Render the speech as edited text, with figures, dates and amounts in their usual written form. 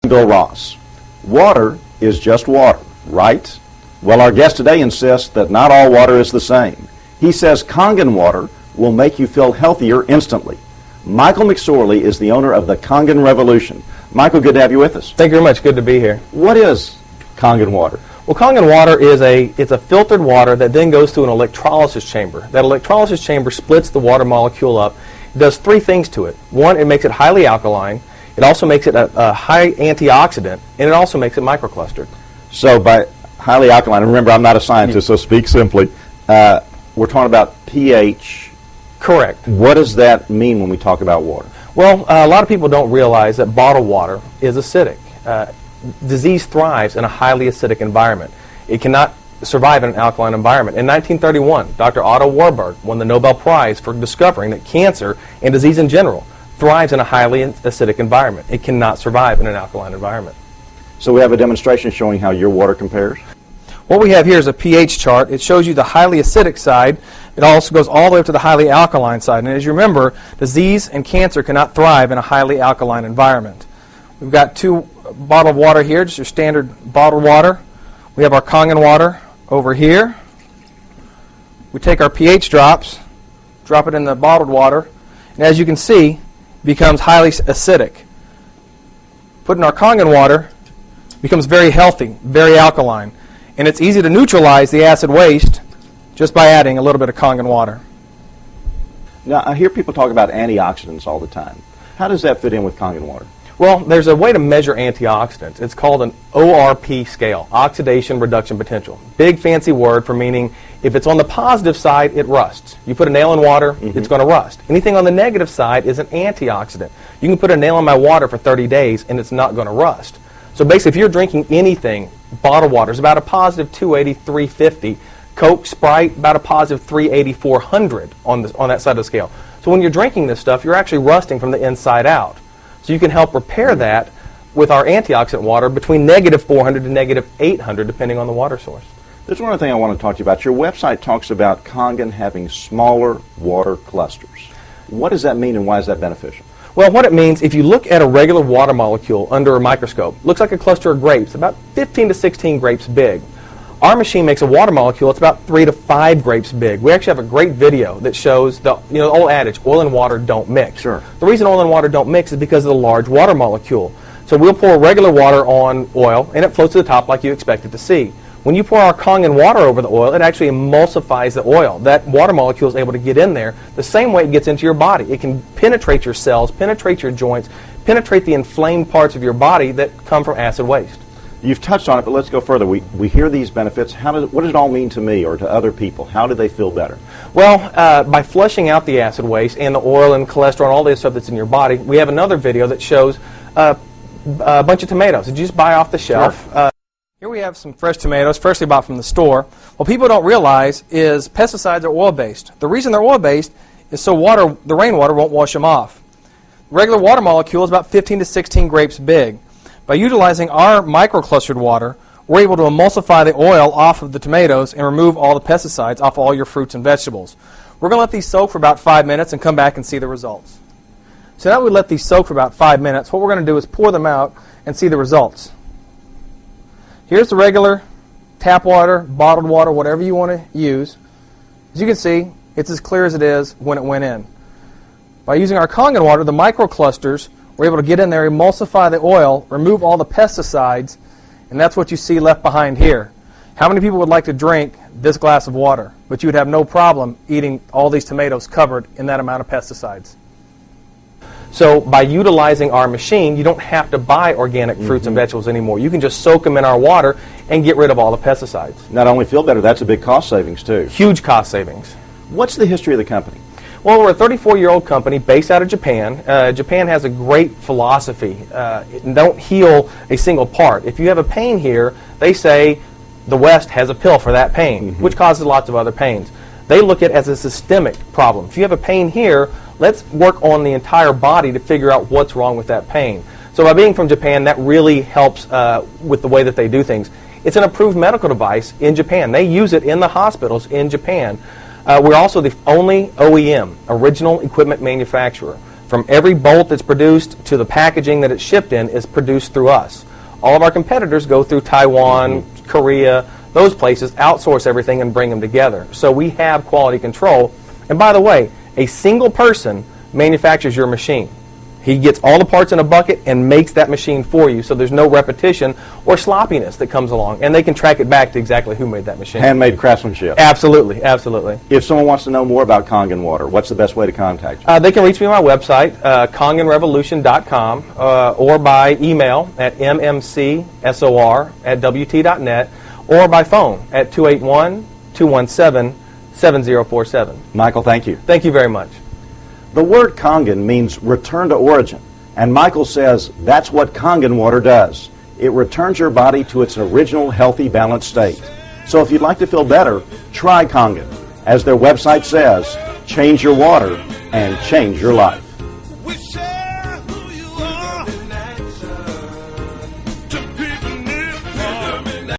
Bill Ross. Water is just water, right? Well, our guest today insists that not all water is the same. He says Kangen water will make you feel healthier instantly. Michael McSorley is the owner of the Kangen Revolution. Michael, good to have you with us. Thank you very much. Good to be here. What is Kangen water? Well, Kangen water is a filtered water that then goes through an electrolysis chamber. That electrolysis chamber splits the water molecule up. It does three things to it. One, it makes it highly alkaline. It also makes it a high antioxidant, and it also makes it microclustered. So by highly alkaline, remember I'm not a scientist, so speak simply. We're talking about pH. Correct. What does that mean when we talk about water? Well, a lot of people don't realize that bottled water is acidic. Disease thrives in a highly acidic environment. It cannot survive in an alkaline environment. In 1931, Dr. Otto Warburg won the Nobel Prize for discovering that cancer and disease in general thrives in a highly acidic environment. It cannot survive in an alkaline environment. So we have a demonstration showing how your water compares? What we have here is a pH chart. It shows you the highly acidic side. It also goes all the way up to the highly alkaline side. And as you remember, disease and cancer cannot thrive in a highly alkaline environment. We've got two bottled water here, just your standard bottled water. We have our Kangen water over here. We take our pH drops, drop it in the bottled water, and as you can see, it becomes highly acidic. Putting our Kangen water, becomes very healthy, very alkaline. And it's easy to neutralize the acid waste just by adding a little bit of Kangen water. Now, I hear people talk about antioxidants all the time. How does that fit in with Kangen water? Well, there's a way to measure antioxidants. It's called an ORP scale, oxidation reduction potential. Big fancy word for meaning if it's on the positive side, it rusts. You put a nail in water, it's going to rust. Anything on the negative side is an antioxidant. You can put a nail in my water for 30 days and it's not going to rust. So basically, if you're drinking anything, bottled water is about a positive 280, 350. Coke, Sprite, about a positive 380, 400 on that side of the scale. So when you're drinking this stuff, you're actually rusting from the inside out. So you can help repair that with our antioxidant water between negative 400 to negative 800, depending on the water source. There's one other thing I want to talk to you about. Your website talks about Kangen having smaller water clusters. What does that mean and why is that beneficial? Well, what it means, if you look at a regular water molecule under a microscope, looks like a cluster of grapes, about 15 to 16 grapes big. Our machine makes a water molecule, it's about 3 to 5 grapes big. We actually have a great video that shows the old adage, oil and water don't mix. Sure. The reason oil and water don't mix is because of the large water molecule. So we'll pour regular water on oil, and it floats to the top like you expect it to see. When you pour our Kangen water over the oil, it actually emulsifies the oil. That water molecule is able to get in there the same way it gets into your body. It can penetrate your cells, penetrate your joints, penetrate the inflamed parts of your body that come from acid waste. You've touched on it, but let's go further. We hear these benefits. What does it all mean to me or to other people? How do they feel better? Well, by flushing out the acid waste and the oil and cholesterol and all this stuff that's in your body, we have another video that shows a bunch of tomatoes that you just buy off the shelf. Sure. Here we have some fresh tomatoes, freshly bought from the store. What people don't realize is pesticides are oil-based. The reason they're oil-based is so the rainwater won't wash them off. Regular water molecule is about 15 to 16 grapes big. By utilizing our microclustered water, we're able to emulsify the oil off of the tomatoes and remove all the pesticides off all your fruits and vegetables. We're going to let these soak for about 5 minutes and come back and see the results. So now that we let these soak for about 5 minutes, what we're going to do is pour them out and see the results. Here's the regular tap water, bottled water, whatever you want to use. As you can see, it's as clear as it is when it went in. By using our Kangen water, the microclusters, we're able to get in there, emulsify the oil, remove all the pesticides, and that's what you see left behind here. How many people would like to drink this glass of water, but you would have no problem eating all these tomatoes covered in that amount of pesticides? So by utilizing our machine, you don't have to buy organic fruits and vegetables anymore. You can just soak them in our water and get rid of all the pesticides. Not only feel better, that's a big cost savings too. Huge cost savings. What's the history of the company? Well, we're a 34-year-old company based out of Japan. Japan has a great philosophy. Don't heal a single part. If you have a pain here, they say the West has a pill for that pain, which causes lots of other pains. They look at it as a systemic problem. If you have a pain here, let's work on the entire body to figure out what's wrong with that pain. So by being from Japan, that really helps with the way that they do things. It's an approved medical device in Japan. They use it in the hospitals in Japan. We're also the only OEM, original equipment manufacturer. from every bolt that's produced to the packaging that it's shipped in is produced through us. All of our competitors go through Taiwan, Korea, those places, outsource everything and bring them together. So we have quality control. And by the way, a single person manufactures your machine. He gets all the parts in a bucket and makes that machine for you, so there's no repetition or sloppiness that comes along, and they can track it back to exactly who made that machine. Handmade craftsmanship. Absolutely, absolutely. If someone wants to know more about Kangen water, what's the best way to contact you? They can reach me on my website, kangenrevolution.com, or by email at mmcsor@wt.net, or by phone at 281-217-7047. Michael, thank you. Thank you very much. The word Kangen means return to origin, and Michael says that's what Kangen water does. It returns your body to its original healthy, balanced state. So if you'd like to feel better, try Kangen. As their website says, change your water and change your life.